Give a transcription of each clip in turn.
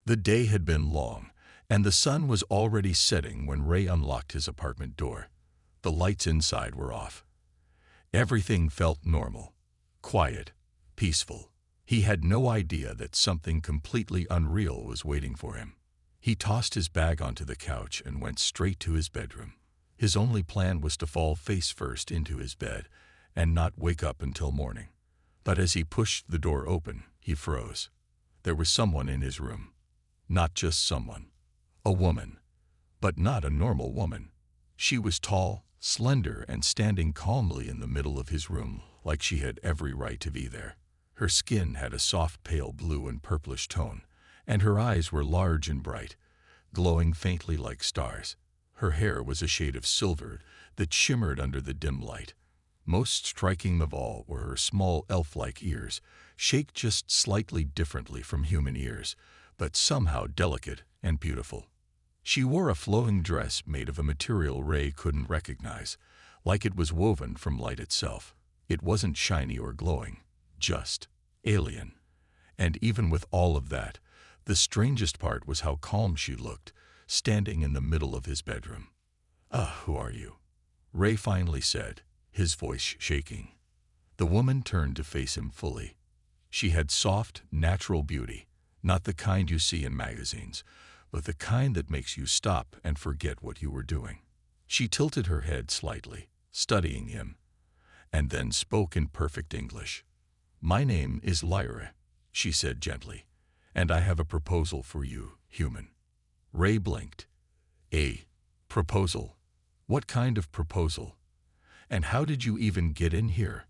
The day had been long, and the sun was already setting when Ray unlocked his apartment door. The lights inside were off. Everything felt normal, quiet, peaceful. He had no idea that something completely unreal was waiting for him. He tossed his bag onto the couch and went straight to his bedroom. His only plan was to fall face first into his bed and not wake up until morning. But as he pushed the door open, he froze. There was someone in his room. Not just someone. A woman. But not a normal woman. She was tall, slender, and standing calmly in the middle of his room, like she had every right to be there. Her skin had a soft pale blue and purplish tone, and her eyes were large and bright, glowing faintly like stars. Her hair was a shade of silver that shimmered under the dim light. Most striking of all were her small elf-like ears, shaped just slightly differently from human ears, but somehow delicate and beautiful. She wore a flowing dress made of a material Ray couldn't recognize, like it was woven from light itself. It wasn't shiny or glowing, just alien. And even with all of that, the strangest part was how calm she looked, standing in the middle of his bedroom. Who are you?" Ray finally said, his voice shaking. The woman turned to face him fully. She had soft, natural beauty, not the kind you see in magazines, but the kind that makes you stop and forget what you were doing. She tilted her head slightly, studying him, and then spoke in perfect English. "My name is Lyra," she said gently, "and I have a proposal for you, human." Ray blinked. "A proposal? What kind of proposal? And how did you even get in here?"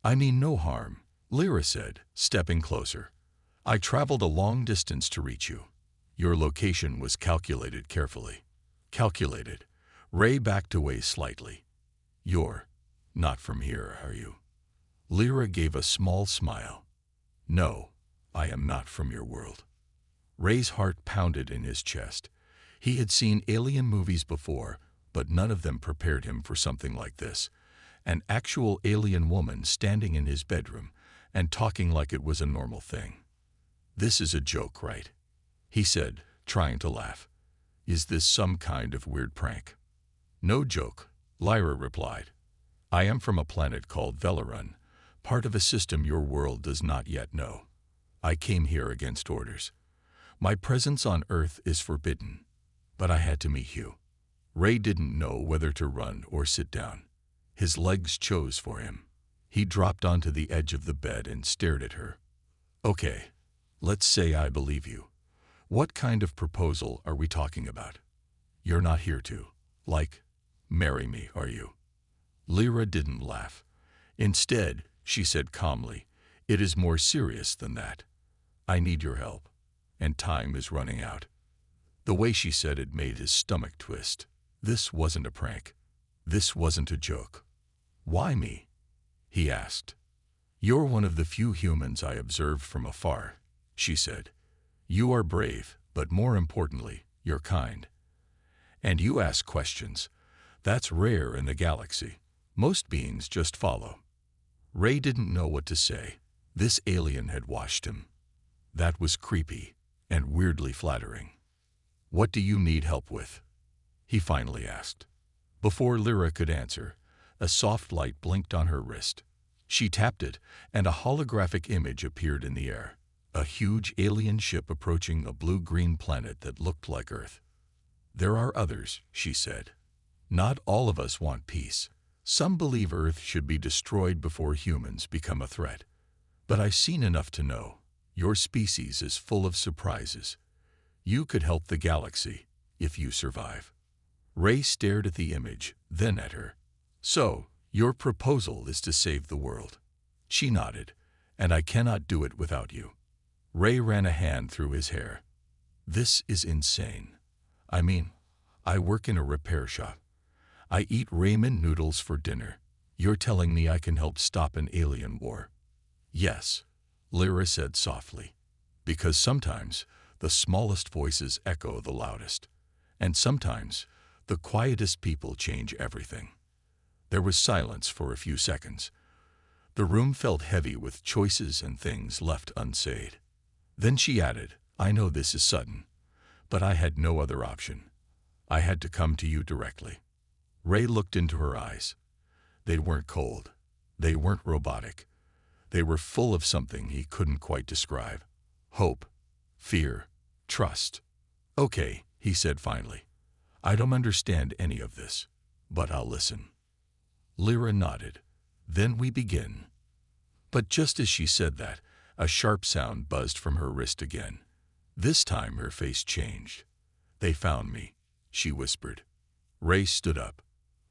"I mean no harm," Lyra said, stepping closer. "I traveled a long distance to reach you. Your location was calculated carefully." "Calculated?" Ray backed away slightly. "You're not from here, are you?" Lyra gave a small smile. "No, I am not from your world." Ray's heart pounded in his chest. He had seen alien movies before, but none of them prepared him for something like this. An actual alien woman standing in his bedroom and talking like it was a normal thing. "This is a joke, right?" he said, trying to laugh. "Is this some kind of weird prank?" "No joke," Lyra replied. "I am from a planet called Velarun, part of a system your world does not yet know. I came here against orders. My presence on Earth is forbidden, but I had to meet you." Ray didn't know whether to run or sit down. His legs chose for him. He dropped onto the edge of the bed and stared at her. "Okay, let's say I believe you. What kind of proposal are we talking about? You're not here to, marry me, are you?" Lyra didn't laugh. Instead, she said calmly, "It is more serious than that. I need your help, and time is running out." The way she said it made his stomach twist. This wasn't a prank. This wasn't a joke. "Why me?" he asked. "You're one of the few humans I observed from afar," she said. "You are brave, but more importantly, you're kind. And you ask questions. That's rare in the galaxy. Most beings just follow." Ray didn't know what to say. This alien had washed him. That was creepy and weirdly flattering. "What do you need help with?" he finally asked. Before Lyra could answer, a soft light blinked on her wrist. She tapped it, and a holographic image appeared in the air. A huge alien ship approaching a blue-green planet that looked like Earth. "There are others," she said. "Not all of us want peace. Some believe Earth should be destroyed before humans become a threat. But I've seen enough to know your species is full of surprises. You could help the galaxy if you survive." Ray stared at the image, then at her. "So, your proposal is to save the world?" She nodded. "And I cannot do it without you." Ray ran a hand through his hair. "This is insane. I mean, I work in a repair shop. I eat ramen noodles for dinner. You're telling me I can help stop an alien war?" "Yes," Lyra said softly. "Because sometimes the smallest voices echo the loudest. And sometimes the quietest people change everything." There was silence for a few seconds. The room felt heavy with choices and things left unsaid. Then she added, I know this is sudden, but I had no other option. I had to come to you directly. Ray looked into her eyes. They weren't cold. They weren't robotic. They were full of something he couldn't quite describe. Hope, fear, trust. Okay, he said finally. I don't understand any of this, but I'll listen. Lyra nodded. Then we begin. But just as she said that, a sharp sound buzzed from her wrist again. This time her face changed. They found me, she whispered. Ray stood up.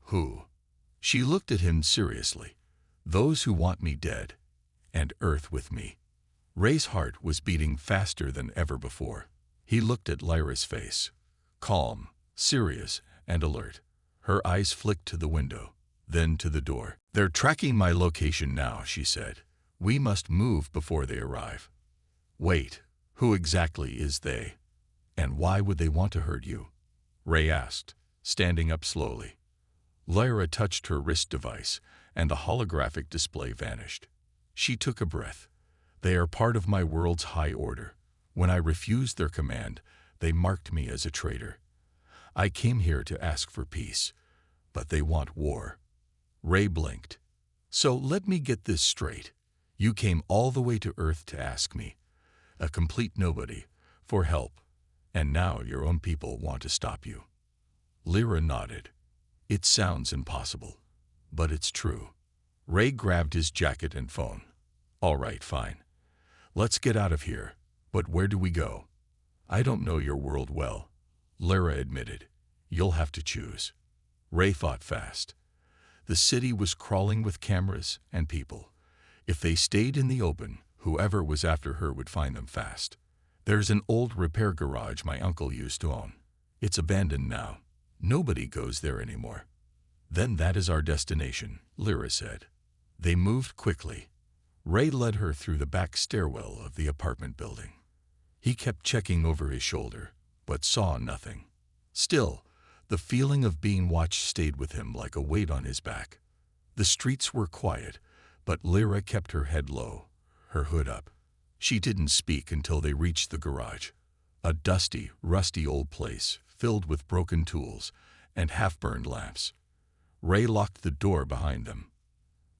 Who? She looked at him seriously. Those who want me dead, and Earth with me. Ray's heart was beating faster than ever before. He looked at Lyra's face, calm, serious, and alert. Her eyes flicked to the window, then to the door. They're tracking my location now, she said. We must move before they arrive. Wait, who exactly is they? And why would they want to hurt you? Ray asked, standing up slowly. Lyra touched her wrist device, and the holographic display vanished. She took a breath. They are part of my world's high order. When I refused their command, they marked me as a traitor. I came here to ask for peace, but they want war. Ray blinked. So let me get this straight. You came all the way to Earth to ask me, a complete nobody, for help, and now your own people want to stop you. Lyra nodded. It sounds impossible, but it's true. Ray grabbed his jacket and phone. All right, fine. Let's get out of here, but where do we go? I don't know your world well, Lyra admitted. You'll have to choose. Ray thought fast. The city was crawling with cameras and people. If they stayed in the open, whoever was after her would find them fast. There's an old repair garage my uncle used to own. It's abandoned now. Nobody goes there anymore. Then that is our destination, Lyra said. They moved quickly. Ray led her through the back stairwell of the apartment building. He kept checking over his shoulder, but saw nothing. Still, the feeling of being watched stayed with him like a weight on his back. The streets were quiet, but Lyra kept her head low, her hood up. She didn't speak until they reached the garage, a dusty, rusty old place filled with broken tools and half-burned lamps. Ray locked the door behind them.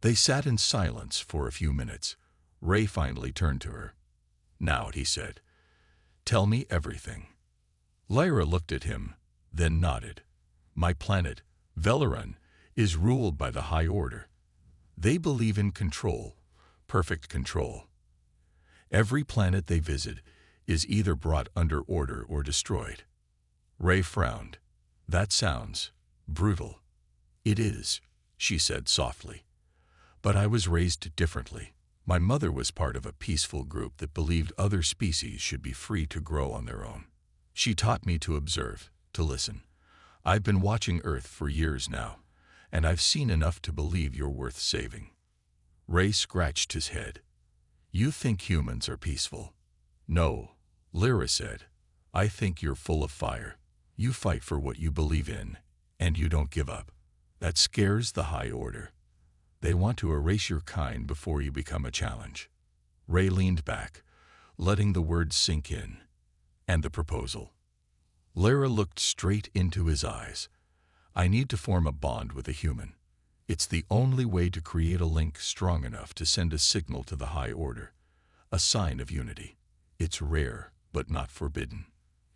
They sat in silence for a few minutes. Ray finally turned to her. Now, he said, tell me everything. Lyra looked at him, then nodded. My planet, Veleran, is ruled by the High Order. They believe in control, perfect control. Every planet they visit is either brought under order or destroyed. Ray frowned. That sounds brutal. It is, she said softly. But I was raised differently. My mother was part of a peaceful group that believed other species should be free to grow on their own. She taught me to observe, to listen. I've been watching Earth for years now, and I've seen enough to believe you're worth saving. Ray scratched his head. You think humans are peaceful? No, Lyra said. I think you're full of fire. You fight for what you believe in, and you don't give up. That scares the High Order. They want to erase your kind before you become a challenge. Ray leaned back, letting the words sink in. And the proposal. Lyra looked straight into his eyes. I need to form a bond with a human. It's the only way to create a link strong enough to send a signal to the High Order, a sign of unity. It's rare, but not forbidden.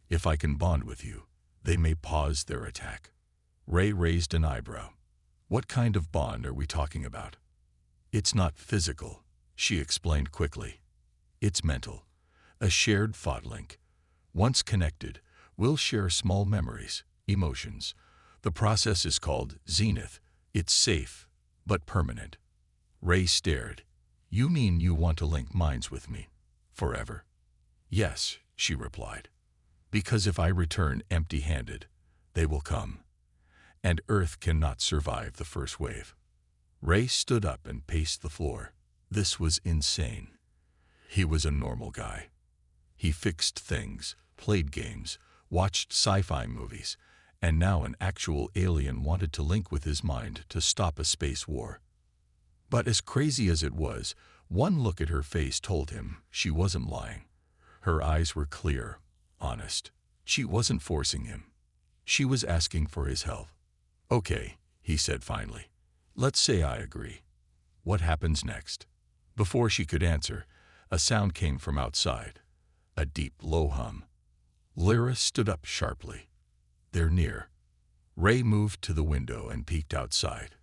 If I can bond with you, they may pause their attack. Ray raised an eyebrow. What kind of bond are we talking about? It's not physical, she explained quickly. It's mental, a shared thought link. Once connected, we'll share small memories, emotions. The process is called zenith. It's safe, but permanent. Ray stared. You mean you want to link minds with me? Forever? Yes, she replied. Because if I return empty-handed, they will come. And Earth cannot survive the first wave. Ray stood up and paced the floor. This was insane. He was a normal guy. He fixed things, played games, watched sci-fi movies, and now an actual alien wanted to link with his mind to stop a space war. But as crazy as it was, one look at her face told him she wasn't lying. Her eyes were clear, honest. She wasn't forcing him. She was asking for his help. "Okay," he said finally. "Let's say I agree. What happens next?" Before she could answer, a sound came from outside. A deep, low hum. Lyra stood up sharply. "They're near." Ray moved to the window and peeked outside.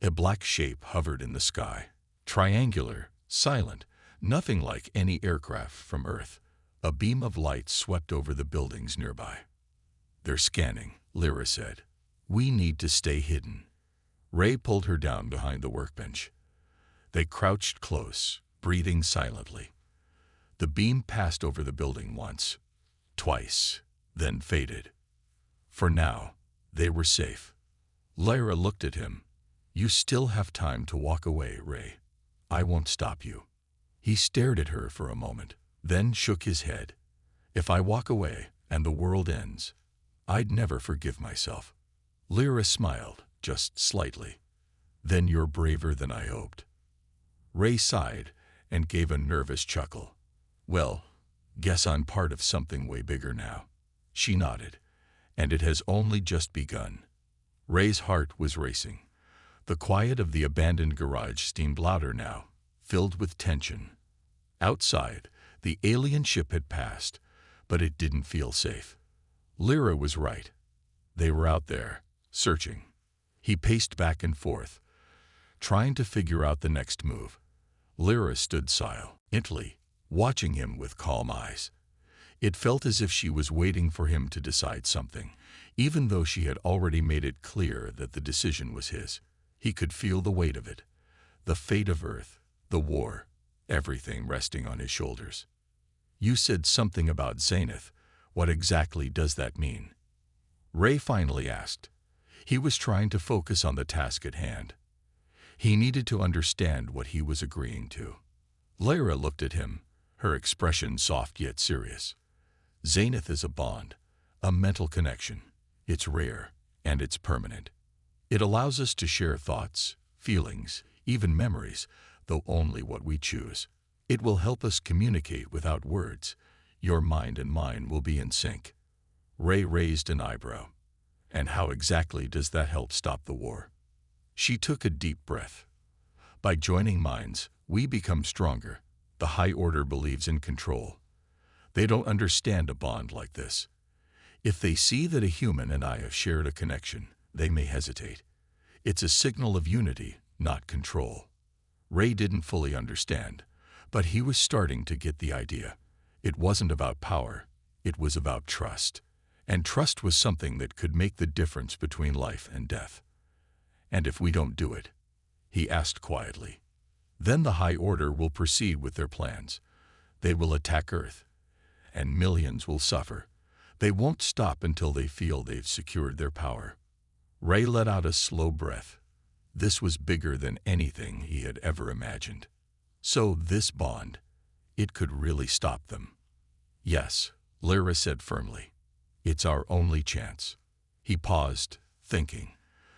A black shape hovered in the sky. Triangular, silent, nothing like any aircraft from Earth. A beam of light swept over the buildings nearby. "They're scanning," Lyra said. "We need to stay hidden." Ray pulled her down behind the workbench. They crouched close, breathing silently. The beam passed over the building once, twice, then faded. For now, they were safe. Lyra looked at him. "You still have time to walk away, Ray. I won't stop you." He stared at her for a moment, then shook his head. "If I walk away and the world ends, I'd never forgive myself." Lyra smiled, just slightly. "Then you're braver than I hoped." Ray sighed and gave a nervous chuckle. "Well, guess I'm part of something way bigger now." She nodded. "And it has only just begun." Ray's heart was racing. The quiet of the abandoned garage seemed louder now, filled with tension. Outside, the alien ship had passed, but it didn't feel safe. Lyra was right. They were out there, searching. He paced back and forth, trying to figure out the next move. Lyra stood silently, watching him with calm eyes. It felt as if she was waiting for him to decide something, even though she had already made it clear that the decision was his. He could feel the weight of it, the fate of Earth, the war, everything resting on his shoulders. "You said something about Zenith. What exactly does that mean?" Ray finally asked. He was trying to focus on the task at hand. He needed to understand what he was agreeing to. Lyra looked at him, her expression soft yet serious. "Zenith is a bond, a mental connection. It's rare, and it's permanent. It allows us to share thoughts, feelings, even memories, though only what we choose. It will help us communicate without words. Your mind and mine will be in sync." Ray raised an eyebrow. "And how exactly does that help stop the war?" She took a deep breath. "By joining minds, we become stronger. The High Order believes in control. They don't understand a bond like this. If they see that a human and I have shared a connection, they may hesitate. It's a signal of unity, not control." Ray didn't fully understand, but he was starting to get the idea. It wasn't about power, it was about trust. And trust was something that could make the difference between life and death. "And if we don't do it?" he asked quietly. "Then the High Order will proceed with their plans. They will attack Earth, and millions will suffer. They won't stop until they feel they've secured their power." Ray let out a slow breath. This was bigger than anything he had ever imagined. So this bond, it could really stop them. "Yes," Lyra said firmly. "It's our only chance." He paused, thinking.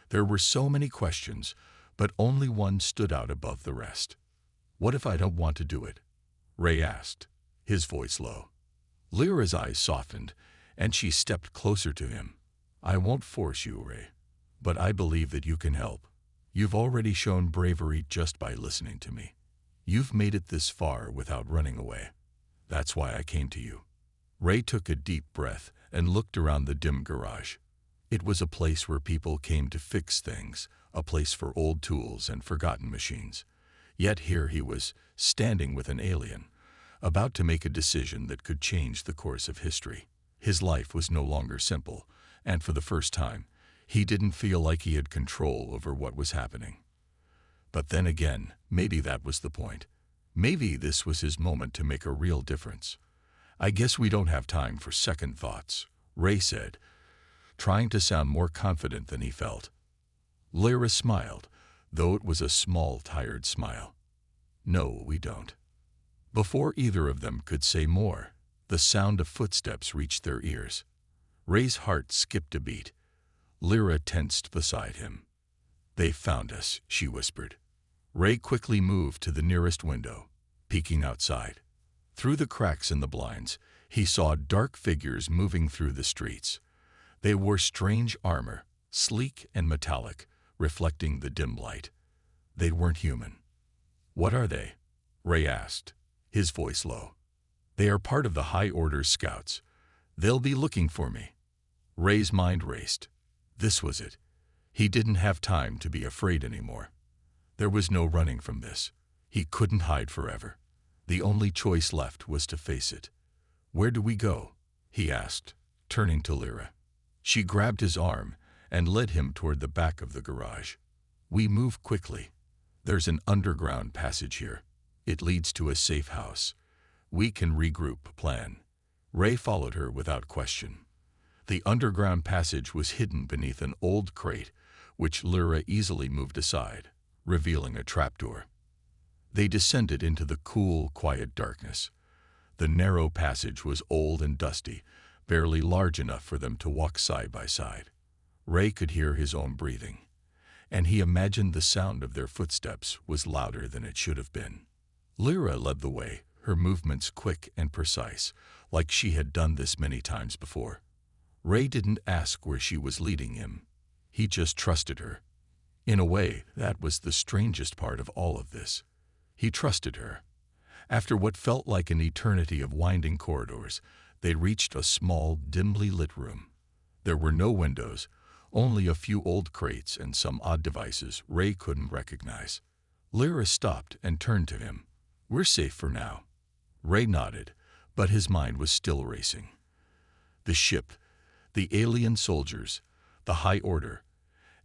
There were so many questions, but only one stood out above the rest. "What if I don't want to do it?" Ray asked, his voice low. Lyra's eyes softened, and she stepped closer to him. "I won't force you, Ray, but I believe that you can help. You've already shown bravery just by listening to me. You've made it this far without running away. That's why I came to you." Ray took a deep breath and looked around the dim garage. It was a place where people came to fix things, a place for old tools and forgotten machines. Yet here he was, standing with an alien, about to make a decision that could change the course of history. His life was no longer simple, and for the first time, he didn't feel like he had control over what was happening. But then again, maybe that was the point. Maybe this was his moment to make a real difference. "I guess we don't have time for second thoughts," Ray said, trying to sound more confident than he felt. Lyra smiled, though it was a small, tired smile. "No, we don't." Before either of them could say more, the sound of footsteps reached their ears. Ray's heart skipped a beat. Lyra tensed beside him. "They found us," she whispered. Ray quickly moved to the nearest window, peeking outside. Through the cracks in the blinds, he saw dark figures moving through the streets. They wore strange armor, sleek and metallic, reflecting the dim light. They weren't human. "What are they?" Ray asked, his voice low. "They are part of the High Order's scouts. They'll be looking for me." Ray's mind raced. This was it. He didn't have time to be afraid anymore. There was no running from this. He couldn't hide forever. The only choice left was to face it. "Where do we go?" he asked, turning to Lyra. She grabbed his arm and led him toward the back of the garage. "We move quickly. There's an underground passage here. It leads to a safe house. We can regroup, plan." Ray followed her without question. The underground passage was hidden beneath an old crate, which Lyra easily moved aside, revealing a trapdoor. They descended into the cool, quiet darkness. The narrow passage was old and dusty, barely large enough for them to walk side by side. Ray could hear his own breathing, and he imagined the sound of their footsteps was louder than it should have been. Lyra led the way, her movements quick and precise, like she had done this many times before. Ray didn't ask where she was leading him. He just trusted her. In a way, that was the strangest part of all of this. He trusted her. After what felt like an eternity of winding corridors, they reached a small, dimly lit room. There were no windows, only a few old crates and some odd devices Ray couldn't recognize. Lyra stopped and turned to him. "We're safe for now." Ray nodded, but his mind was still racing. The ship, the alien soldiers, the High Order,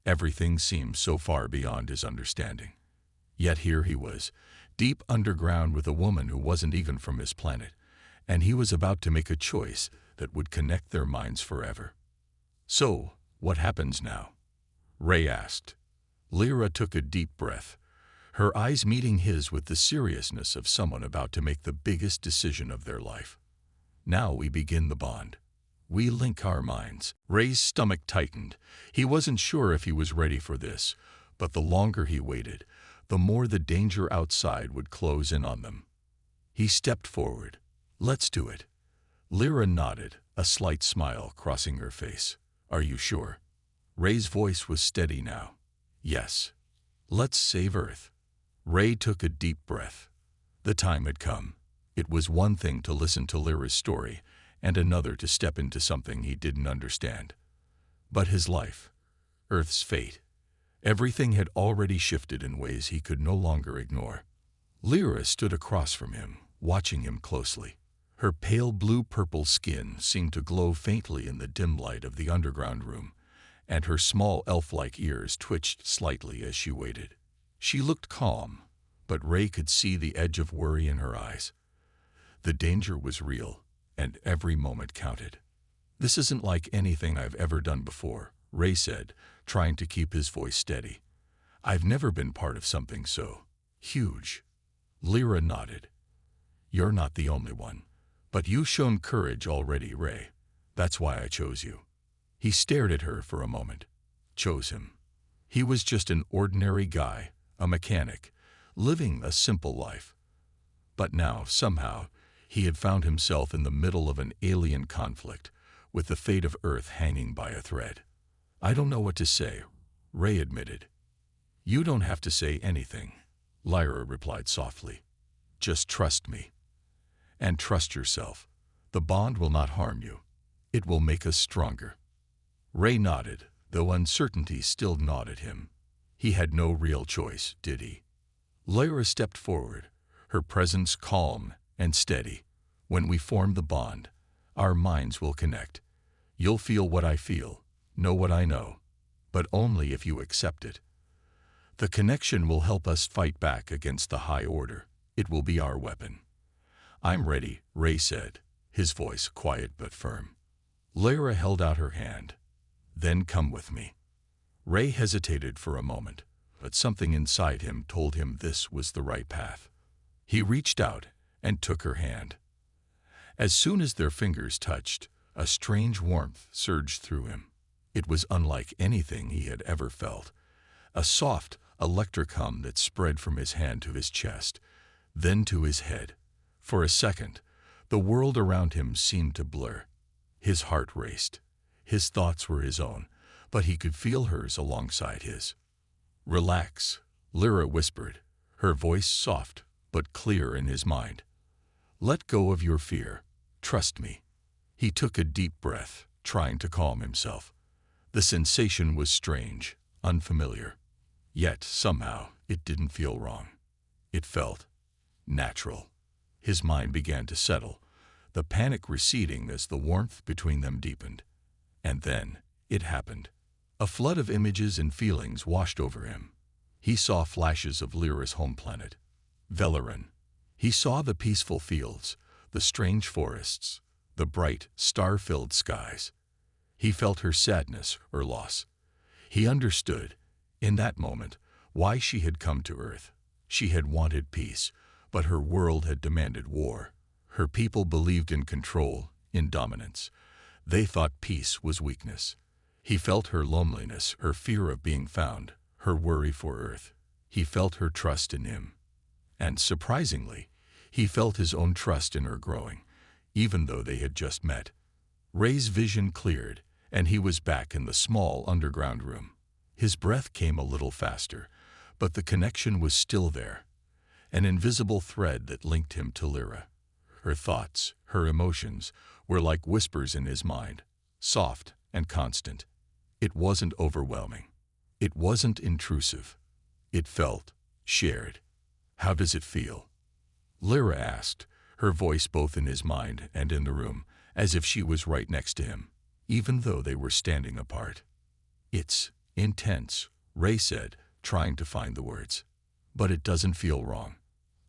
everything seemed so far beyond his understanding. Yet here he was, deep underground with a woman who wasn't even from his planet, and he was about to make a choice that would connect their minds forever. "So, what happens now?" Ray asked. Lyra took a deep breath, her eyes meeting his with the seriousness of someone about to make the biggest decision of their life. "Now we begin the bond. We link our minds." Ray's stomach tightened. He wasn't sure if he was ready for this, but the longer he waited, the more the danger outside would close in on them. He stepped forward. "Let's do it." Lyra nodded, a slight smile crossing her face. "Are you sure?" Ray's voice was steady now. "Yes. Let's save Earth." Ray took a deep breath. The time had come. It was one thing to listen to Lyra's story, and another to step into something he didn't understand. But his life, Earth's fate, everything had already shifted in ways he could no longer ignore. Lyra stood across from him, watching him closely. Her pale blue-purple skin seemed to glow faintly in the dim light of the underground room, and her small elf-like ears twitched slightly as she waited. She looked calm, but Ray could see the edge of worry in her eyes. The danger was real, and every moment counted. "This isn't like anything I've ever done before," Ray said, trying to keep his voice steady. "I've never been part of something so huge." Lyra nodded. "You're not the only one. But you've shown courage already, Ray. That's why I chose you." He stared at her for a moment. Chose him. He was just an ordinary guy, a mechanic, living a simple life. But now, somehow, he had found himself in the middle of an alien conflict, with the fate of Earth hanging by a thread. "I don't know what to say," Ray admitted. "You don't have to say anything," Lyra replied softly. "Just trust me. And trust yourself. The bond will not harm you. It will make us stronger." Ray nodded, though uncertainty still gnawed at him. He had no real choice, did he? Lyra stepped forward, her presence calm and steady. "When we form the bond, our minds will connect. You'll feel what I feel, know what I know, but only if you accept it. The connection will help us fight back against the High Order. It will be our weapon." "I'm ready," Ray said, his voice quiet but firm. Lyra held out her hand. "Then come with me." Ray hesitated for a moment, but something inside him told him this was the right path. He reached out and took her hand. As soon as their fingers touched, a strange warmth surged through him. It was unlike anything he had ever felt. A soft, electric hum that spread from his hand to his chest, then to his head. For a second, The world around him seemed to blur. His heart raced. His thoughts were his own, but he could feel hers alongside his. "Relax," Lyra whispered, her voice soft but clear in his mind. "Let go of your fear. Trust me." He took a deep breath, trying to calm himself. The sensation was strange, unfamiliar. Yet, somehow, it didn't feel wrong. It felt natural. His mind began to settle, the panic receding as the warmth between them deepened. And then, it happened. A flood of images and feelings washed over him. He saw flashes of Lyra's home planet, Velarin. He saw the peaceful fields, the strange forests, the bright, star-filled skies. He felt her sadness or loss. He understood, in that moment, why she had come to Earth. She had wanted peace, but her world had demanded war. Her people believed in control, in dominance. They thought peace was weakness. He felt her loneliness, her fear of being found, her worry for Earth. He felt her trust in him. And surprisingly, he felt his own trust in her growing, even though they had just met. Ray's vision cleared, and he was back in the small underground room. His breath came a little faster, but the connection was still there. An invisible thread that linked him to Lyra. Her thoughts, her emotions, were like whispers in his mind, soft and constant. It wasn't overwhelming. It wasn't intrusive. It felt shared. "How does it feel?" Lyra asked, her voice both in his mind and in the room, as if she was right next to him, even though they were standing apart. "It's intense," Ray said, trying to find the words. "But it doesn't feel wrong.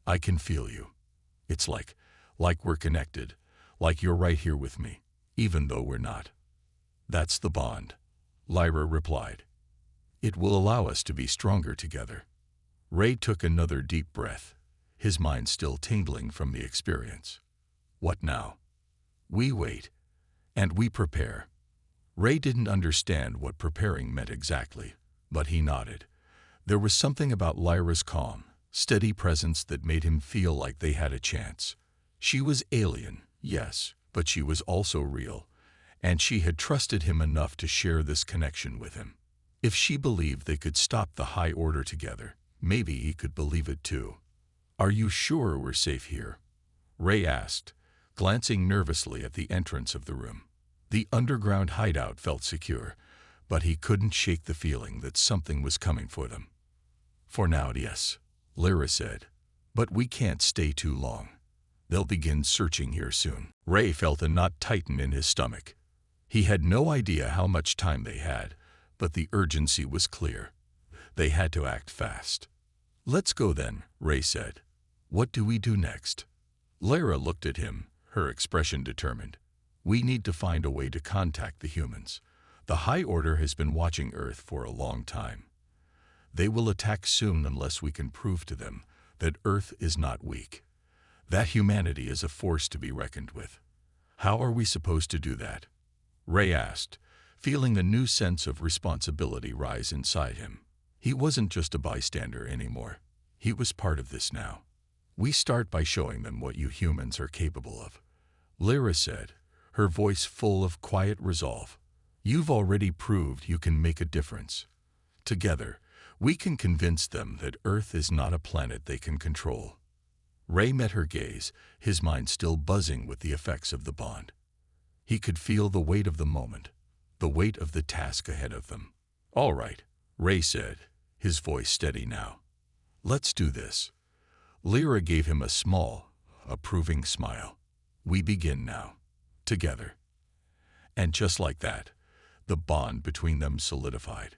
I can feel you. It's like we're connected, like you're right here with me, even though we're not." "That's the bond," Lyra replied. "It will allow us to be stronger together." Ray took another deep breath, his mind still tingling from the experience. "What now?" "We wait. And we prepare." Ray didn't understand what preparing meant exactly, but he nodded. There was something about Lyra's calm, steady presence that made him feel like they had a chance. She was alien, yes, but she was also real, and she had trusted him enough to share this connection with him. If she believed they could stop the High Order together, maybe he could believe it too. "Are you sure we're safe here?" Ray asked, glancing nervously at the entrance of the room. The underground hideout felt secure, but he couldn't shake the feeling that something was coming for them. "For now, yes," Lyra said. "But we can't stay too long. They'll begin searching here soon." Ray felt a knot tighten in his stomach. He had no idea how much time they had, but the urgency was clear. They had to act fast. "Let's go then," Ray said. "What do we do next?" Lyra looked at him, her expression determined. "We need to find a way to contact the humans. The High Order has been watching Earth for a long time. They will attack soon unless we can prove to them that Earth is not weak. That humanity is a force to be reckoned with. How are we supposed to do that?" Ray asked, feeling a new sense of responsibility rise inside him. He wasn't just a bystander anymore. He was part of this now. "We start by showing them what you humans are capable of," Lyra said, her voice full of quiet resolve. "You've already proved you can make a difference. Together, we can convince them that Earth is not a planet they can control." Ray met her gaze, his mind still buzzing with the effects of the bond. He could feel the weight of the moment, the weight of the task ahead of them. "All right," Ray said, his voice steady now. "Let's do this." Lyra gave him a small, approving smile. "We begin now. Together." And just like that, the bond between them solidified.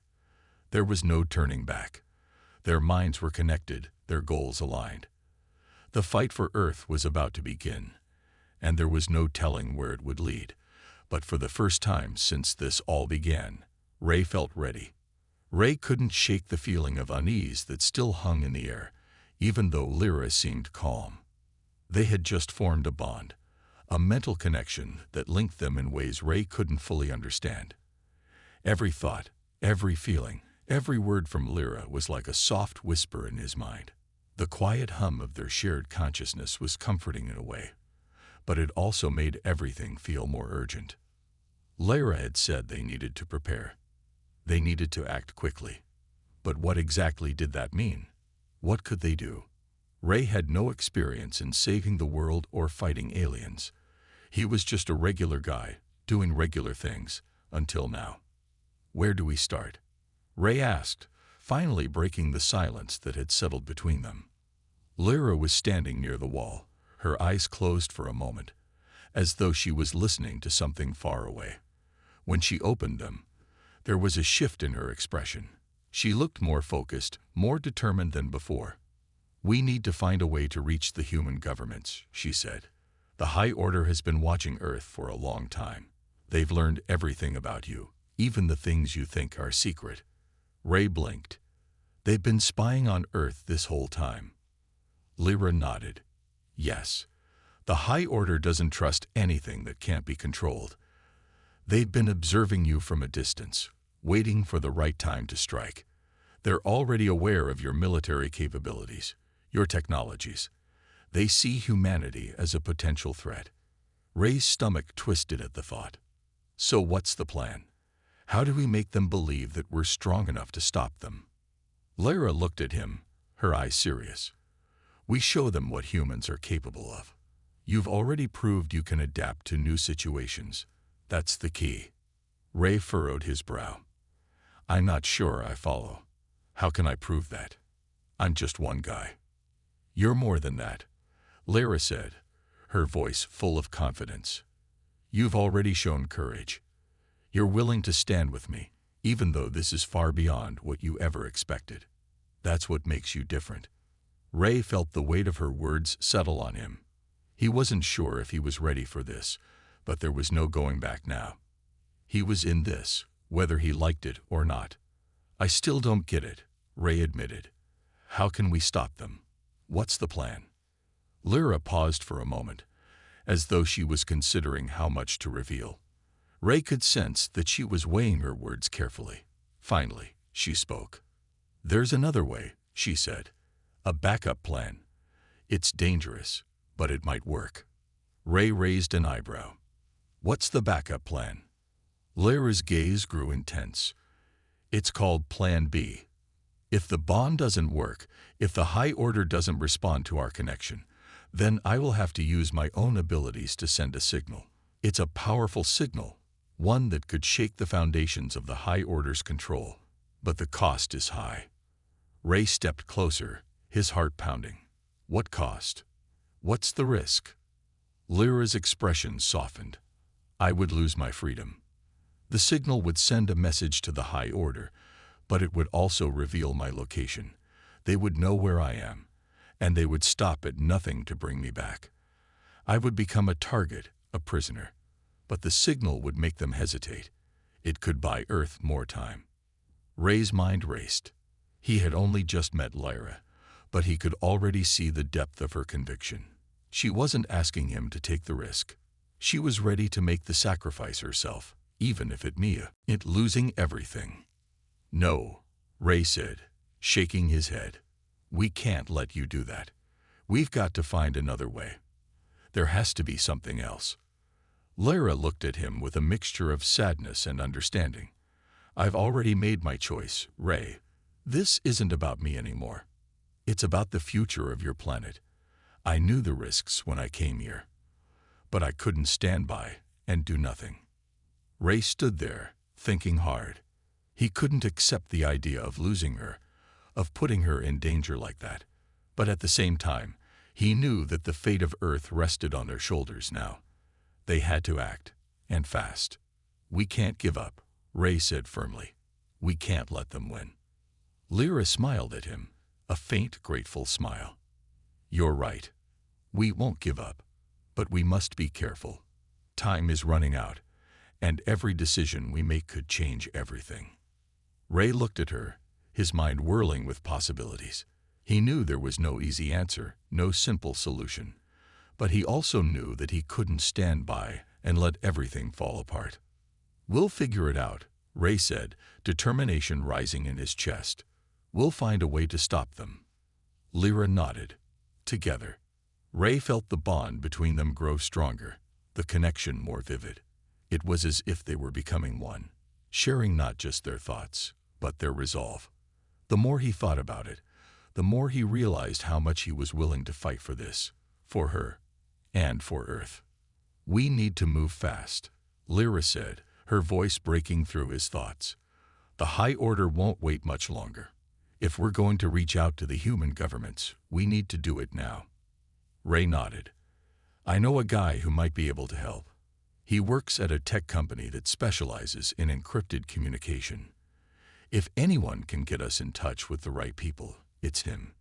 There was no turning back. Their minds were connected, their goals aligned. The fight for Earth was about to begin, and there was no telling where it would lead. But for the first time since this all began, Ray felt ready. Ray couldn't shake the feeling of unease that still hung in the air, even though Lyra seemed calm. They had just formed a bond, a mental connection that linked them in ways Ray couldn't fully understand. Every thought, every feeling, every word from Lyra was like a soft whisper in his mind. The quiet hum of their shared consciousness was comforting in a way. but it also made everything feel more urgent. Lyra had said they needed to prepare. They needed to act quickly. But what exactly did that mean? What could they do? Ray had no experience in saving the world or fighting aliens. He was just a regular guy, doing regular things, until now. Where do we start? Ray asked, finally breaking the silence that had settled between them. Lyra was standing near the wall, her eyes closed for a moment, as though she was listening to something far away. When she opened them, there was a shift in her expression. She looked more focused, more determined than before. "We need to find a way to reach the human governments," she said. "The High Order has been watching Earth for a long time. They've learned everything about you, even the things you think are secret." Ray blinked. "They've been spying on Earth this whole time." Lyra nodded. "Yes. The High Order doesn't trust anything that can't be controlled. They've been observing you from a distance, waiting for the right time to strike. They're already aware of your military capabilities, your technologies. They see humanity as a potential threat." Ray's stomach twisted at the thought. "So what's the plan? How do we make them believe that we're strong enough to stop them?" Lyra looked at him, her eyes serious. "We show them what humans are capable of. You've already proved you can adapt to new situations. That's the key." Ray furrowed his brow. "I'm not sure I follow. How can I prove that? I'm just one guy." "You're more than that," Lyra said, her voice full of confidence. "You've already shown courage. You're willing to stand with me, even though this is far beyond what you ever expected. That's what makes you different." Ray felt the weight of her words settle on him. He wasn't sure if he was ready for this, but there was no going back now. He was in this, whether he liked it or not. "I still don't get it," Ray admitted. "How can we stop them? What's the plan?" Lyra paused for a moment, as though she was considering how much to reveal. Ray could sense that she was weighing her words carefully. Finally, she spoke. "There's another way," she said. "A backup plan. It's dangerous, but it might work." Ray raised an eyebrow. "What's the backup plan?" Lyra's gaze grew intense. "It's called Plan B. If the bond doesn't work, if the High Order doesn't respond to our connection, then I will have to use my own abilities to send a signal. It's a powerful signal, one that could shake the foundations of the High Order's control. But the cost is high." Ray stepped closer, his heart pounding. "What cost? What's the risk?" Lyra's expression softened. "I would lose my freedom. The signal would send a message to the High Order, but it would also reveal my location. They would know where I am, and they would stop at nothing to bring me back. I would become a target, a prisoner. But the signal would make them hesitate. It could buy Earth more time." Ray's mind raced. He had only just met Lyra, but he could already see the depth of her conviction. She wasn't asking him to take the risk. She was ready to make the sacrifice herself, even if it meant losing everything. "No," Ray said, shaking his head. "We can't let you do that. We've got to find another way. There has to be something else." Lyra looked at him with a mixture of sadness and understanding. "I've already made my choice, Ray. This isn't about me anymore. It's about the future of your planet. I knew the risks when I came here, but I couldn't stand by and do nothing." Ray stood there, thinking hard. He couldn't accept the idea of losing her, of putting her in danger like that. But at the same time, he knew that the fate of Earth rested on their shoulders now. They had to act, and fast. "We can't give up," Ray said firmly. "We can't let them win." Lyra smiled at him, a faint, grateful smile. "You're right. We won't give up, but we must be careful. Time is running out, and every decision we make could change everything." Ray looked at her, his mind whirling with possibilities. He knew there was no easy answer, no simple solution. But he also knew that he couldn't stand by and let everything fall apart. "We'll figure it out," Ray said, determination rising in his chest. "We'll find a way to stop them." Lyra nodded. "Together." Ray felt the bond between them grow stronger, the connection more vivid. It was as if they were becoming one, sharing not just their thoughts, but their resolve. The more he thought about it, the more he realized how much he was willing to fight for this, for her, and for Earth. "We need to move fast," Lyra said, her voice breaking through his thoughts. "The High Order won't wait much longer. If we're going to reach out to the human governments, we need to do it now." Ray nodded. "I know a guy who might be able to help. He works at a tech company that specializes in encrypted communication. If anyone can get us in touch with the right people, it's him."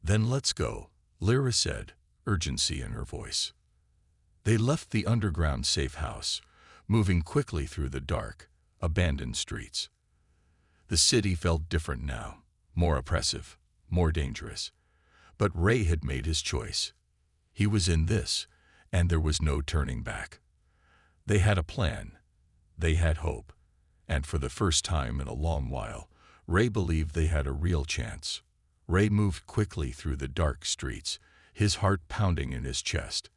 "Then let's go," Lyra said, urgency in her voice. They left the underground safe house, moving quickly through the dark, abandoned streets. The city felt different now, more oppressive, more dangerous. But Ray had made his choice. He was in this, and there was no turning back. They had a plan. They had hope. And for the first time in a long while, Ray believed they had a real chance. Ray moved quickly through the dark streets, his heart pounding in his chest.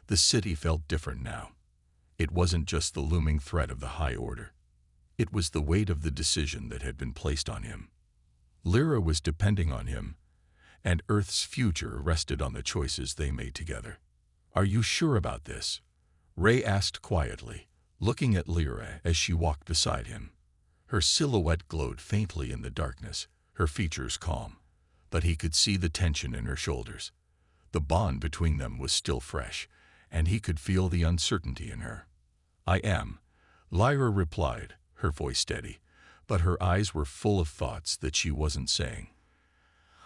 The city felt different now. It wasn't just the looming threat of the High Order. It was the weight of the decision that had been placed on him. Lyra was depending on him, and Earth's future rested on the choices they made together. "Are you sure about this?" Ray asked quietly, looking at Lyra as she walked beside him. Her silhouette glowed faintly in the darkness, her features calm, but he could see the tension in her shoulders. The bond between them was still fresh, and he could feel the uncertainty in her. "I am," Lyra replied, her voice steady, but her eyes were full of thoughts that she wasn't saying.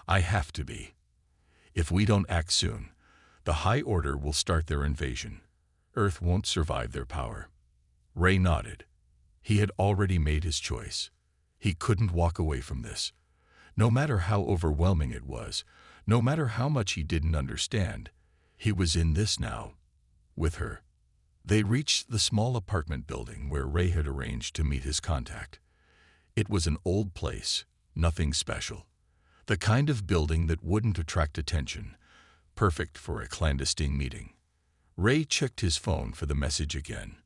"I have to be. If we don't act soon, the High Order will start their invasion. Earth won't survive their power." Ray nodded. He had already made his choice. He couldn't walk away from this. No matter how overwhelming it was, no matter how much he didn't understand, he was in this now, with her. They reached the small apartment building where Ray had arranged to meet his contact. It was an old place, nothing special. The kind of building that wouldn't attract attention, perfect for a clandestine meeting. Ray checked his phone for the message again.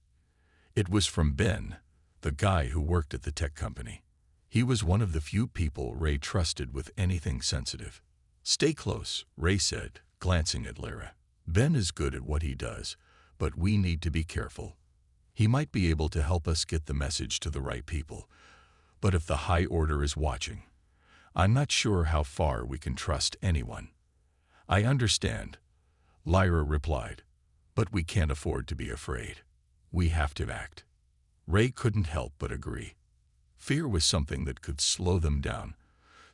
It was from Ben, the guy who worked at the tech company. He was one of the few people Ray trusted with anything sensitive. "Stay close," Ray said, glancing at Lyra. "Ben is good at what he does, but we need to be careful. He might be able to help us get the message to the right people, but if the High Order is watching, I'm not sure how far we can trust anyone." "I understand," Lyra replied, "but we can't afford to be afraid. We have to act." Ray couldn't help but agree. Fear was something that could slow them down,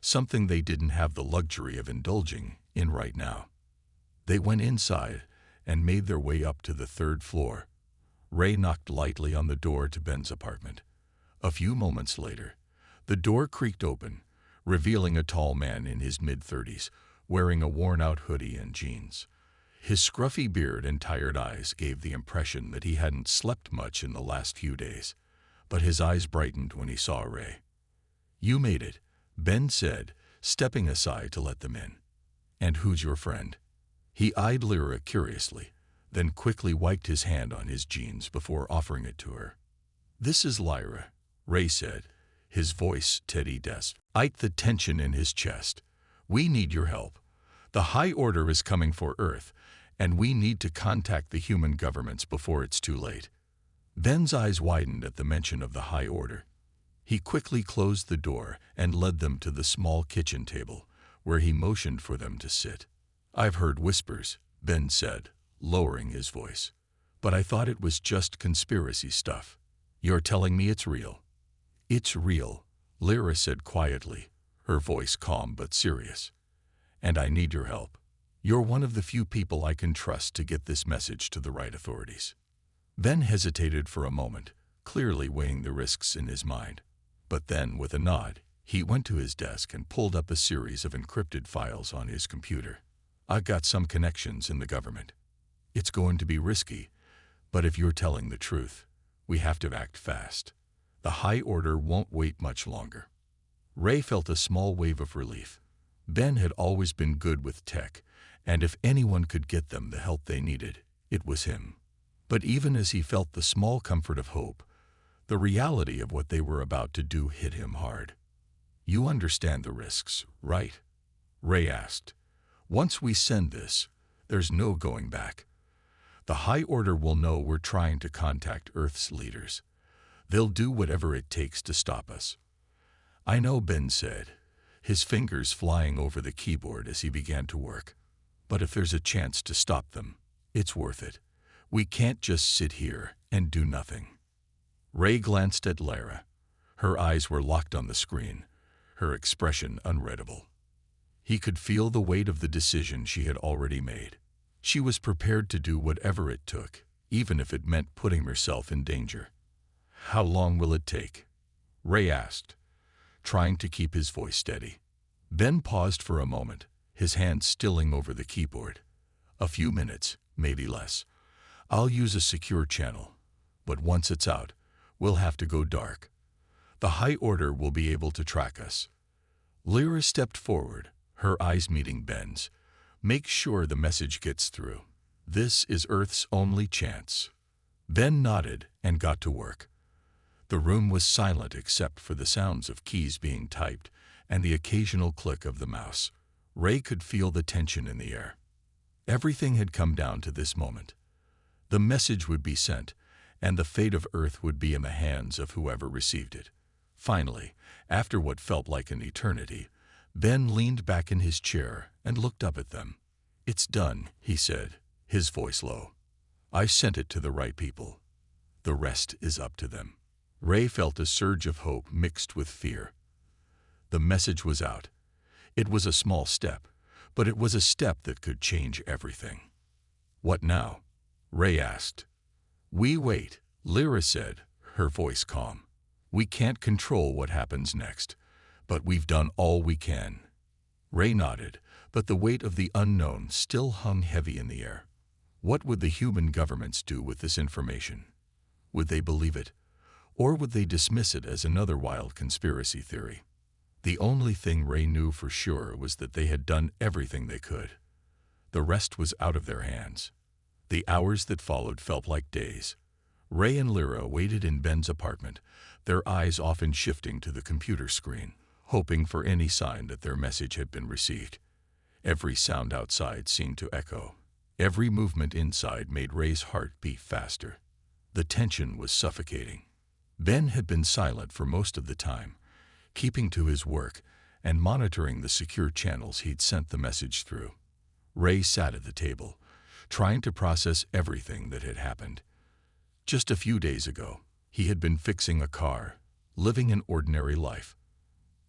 something they didn't have the luxury of indulging in right now. They went inside and made their way up to the third floor. Ray knocked lightly on the door to Ben's apartment. A few moments later, the door creaked open, revealing a tall man in his mid-30s, wearing a worn-out hoodie and jeans. His scruffy beard and tired eyes gave the impression that he hadn't slept much in the last few days, but his eyes brightened when he saw Ray. "You made it," Ben said, stepping aside to let them in. "And who's your friend?" He eyed Lyra curiously, then quickly wiped his hand on his jeans before offering it to her. "This is Lyra," Ray said, his voice steady despite the tension in his chest. "We need your help. The High Order is coming for Earth, and we need to contact the human governments before it's too late." Ben's eyes widened at the mention of the High Order. He quickly closed the door and led them to the small kitchen table, where he motioned for them to sit. "I've heard whispers," Ben said, lowering his voice, "but I thought it was just conspiracy stuff. You're telling me it's real?" "It's real," Lyra said quietly, her voice calm but serious. "And I need your help. You're one of the few people I can trust to get this message to the right authorities." Ben hesitated for a moment, clearly weighing the risks in his mind. But then, with a nod, he went to his desk and pulled up a series of encrypted files on his computer. "I've got some connections in the government. It's going to be risky, but if you're telling the truth, we have to act fast. The High Order won't wait much longer." Ray felt a small wave of relief. Ben had always been good with tech, And if anyone could get them the help they needed, it was him. But even as he felt the small comfort of hope, the reality of what they were about to do hit him hard. "You understand the risks, right?" Ray asked. "Once we send this, there's no going back. The High Order will know we're trying to contact Earth's leaders. They'll do whatever it takes to stop us." "I know," Ben said, his fingers flying over the keyboard as he began to work. "But if there's a chance to stop them, it's worth it. We can't just sit here and do nothing." Ray glanced at Lara. Her eyes were locked on the screen, her expression unreadable. He could feel the weight of the decision she had already made. She was prepared to do whatever it took, even if it meant putting herself in danger. "How long will it take?" Ray asked, trying to keep his voice steady. Ben paused for a moment, his hands stilling over the keyboard. "A few minutes, maybe less. I'll use a secure channel, but once it's out, we'll have to go dark. The High Order will be able to track us." Lyra stepped forward, her eyes meeting Ben's. "Make sure the message gets through. This is Earth's only chance." Ben nodded and got to work. The room was silent except for the sounds of keys being typed and the occasional click of the mouse. Ray could feel the tension in the air. Everything had come down to this moment. The message would be sent, and the fate of Earth would be in the hands of whoever received it. Finally, after what felt like an eternity, Ben leaned back in his chair and looked up at them. "It's done," he said, his voice low. "I sent it to the right people. The rest is up to them." Ray felt a surge of hope mixed with fear. The message was out. It was a small step, but it was a step that could change everything. "What now?" Ray asked. "We wait," Lyra said, her voice calm. "We can't control what happens next, but we've done all we can." Ray nodded, but the weight of the unknown still hung heavy in the air. What would the human governments do with this information? Would they believe it, or would they dismiss it as another wild conspiracy theory? The only thing Ray knew for sure was that they had done everything they could. The rest was out of their hands. The hours that followed felt like days. Ray and Lyra waited in Ben's apartment, their eyes often shifting to the computer screen, hoping for any sign that their message had been received. Every sound outside seemed to echo. Every movement inside made Ray's heart beat faster. The tension was suffocating. Ben had been silent for most of the time, keeping to his work and monitoring the secure channels he'd sent the message through. Ray sat at the table, trying to process everything that had happened. Just a few days ago, he had been fixing a car, living an ordinary life.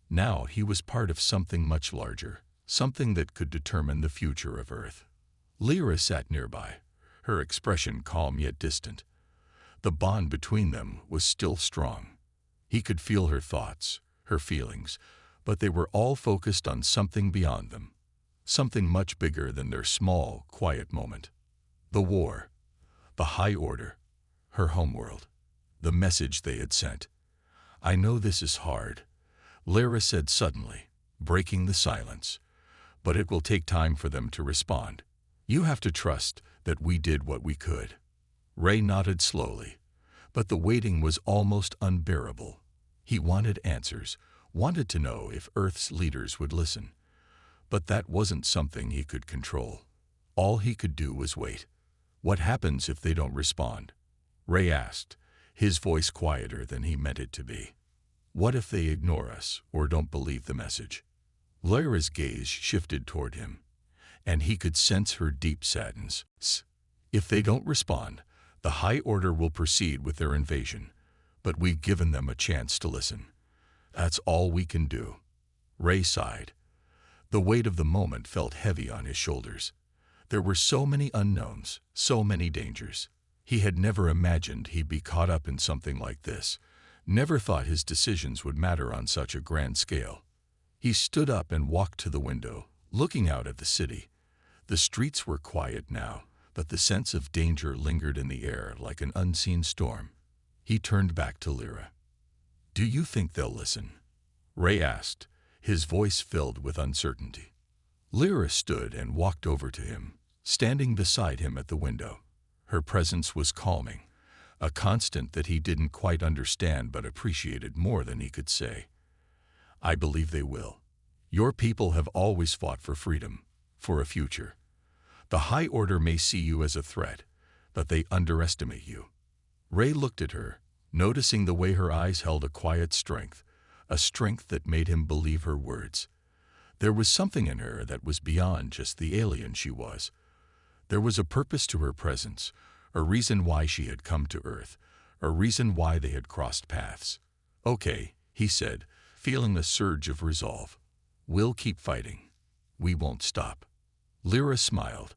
Now he was part of something much larger, something that could determine the future of Earth. Lyra sat nearby, her expression calm yet distant. The bond between them was still strong. He could feel her thoughts, her feelings, but they were all focused on something beyond them, something much bigger than their small, quiet moment. The war, the High Order, her homeworld, the message they had sent. "I know this is hard," Lyra said suddenly, breaking the silence, "but it will take time for them to respond. You have to trust that we did what we could." Ray nodded slowly, but the waiting was almost unbearable. He wanted answers, wanted to know if Earth's leaders would listen. But that wasn't something he could control. All he could do was wait. "What happens if they don't respond?" Ray asked, his voice quieter than he meant it to be. "What if they ignore us or don't believe the message?" Lyra's gaze shifted toward him, and he could sense her deep sadness. "If they don't respond, the High Order will proceed with their invasion, but we've given them a chance to listen. That's all we can do." Ray sighed. The weight of the moment felt heavy on his shoulders. There were so many unknowns, so many dangers. He had never imagined he'd be caught up in something like this, never thought his decisions would matter on such a grand scale. He stood up and walked to the window, looking out at the city. The streets were quiet now, but the sense of danger lingered in the air like an unseen storm. He turned back to Lyra. "Do you think they'll listen?" Ray asked, his voice filled with uncertainty. Lyra stood and walked over to him, standing beside him at the window. Her presence was calming, a constant that he didn't quite understand but appreciated more than he could say. I believe they will. Your people have always fought for freedom, for a future. The High Order may see you as a threat, but they underestimate you. Ray looked at her, noticing the way her eyes held a quiet strength, a strength that made him believe her words. There was something in her that was beyond just the alien she was. There was a purpose to her presence, a reason why she had come to Earth, a reason why they had crossed paths. Okay, he said, feeling a surge of resolve. We'll keep fighting. We won't stop. Lyra smiled,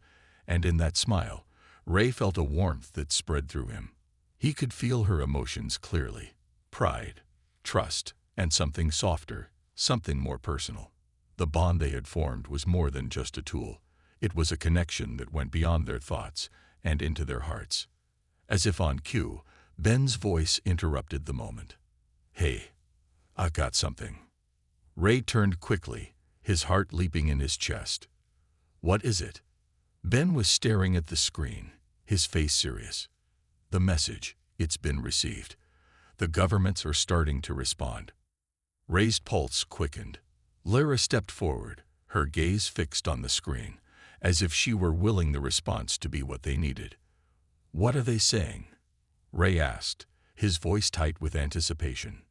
and in that smile, Ray felt a warmth that spread through him. He could feel her emotions clearly: pride, trust, and something softer, something more personal. The bond they had formed was more than just a tool. It was a connection that went beyond their thoughts and into their hearts. As if on cue, Ben's voice interrupted the moment. Hey, I got something. Ray turned quickly, his heart leaping in his chest. What is it? Ben was staring at the screen, his face serious. The message, it's been received. The governments are starting to respond. Ray's pulse quickened. Lyra stepped forward, her gaze fixed on the screen, as if she were willing the response to be what they needed. What are they saying? Ray asked, his voice tight with anticipation.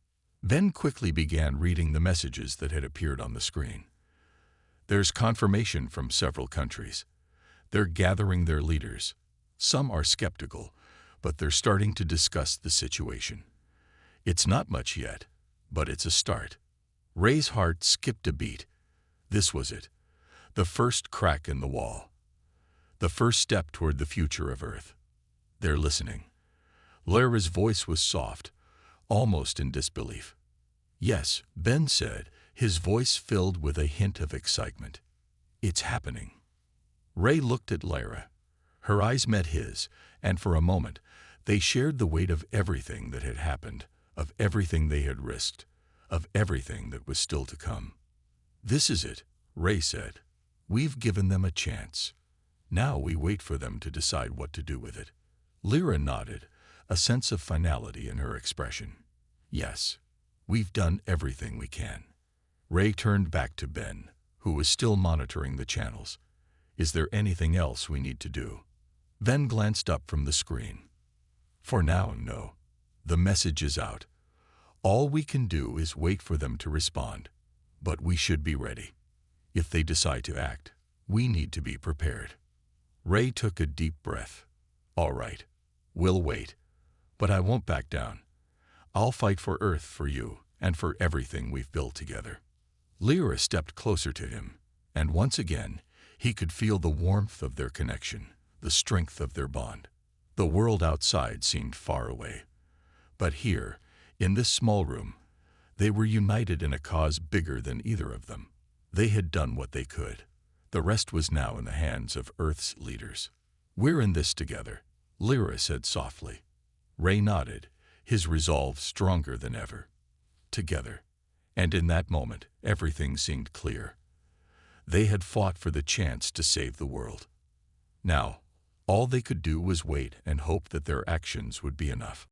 Ben quickly began reading the messages that had appeared on the screen. There's confirmation from several countries. They're gathering their leaders. Some are skeptical, but they're starting to discuss the situation. It's not much yet, but it's a start. Ray's heart skipped a beat. This was it. The first crack in the wall. The first step toward the future of Earth. They're listening. Lyra's voice was soft, almost in disbelief. Yes, Ben said, his voice filled with a hint of excitement. It's happening. Ray looked at Lyra. Her eyes met his, and for a moment, they shared the weight of everything that had happened, of everything they had risked, of everything that was still to come. This is it, Ray said. We've given them a chance. Now we wait for them to decide what to do with it. Lyra nodded, a sense of finality in her expression. Yes, we've done everything we can. Ray turned back to Ben, who was still monitoring the channels. Is there anything else we need to do? Ben glanced up from the screen. For now, no. The message is out. All we can do is wait for them to respond. But we should be ready. If they decide to act, we need to be prepared. Ray took a deep breath. All right, we'll wait. But I won't back down. I'll fight for Earth, for you, and for everything we've built together. Lyra stepped closer to him, and once again, he could feel the warmth of their connection, the strength of their bond. The world outside seemed far away. But here, in this small room, they were united in a cause bigger than either of them. They had done what they could. The rest was now in the hands of Earth's leaders. We're in this together, Lyra said softly. Ray nodded, his resolve stronger than ever. Together. And in that moment, everything seemed clear. They had fought for the chance to save the world. Now, all they could do was wait and hope that their actions would be enough.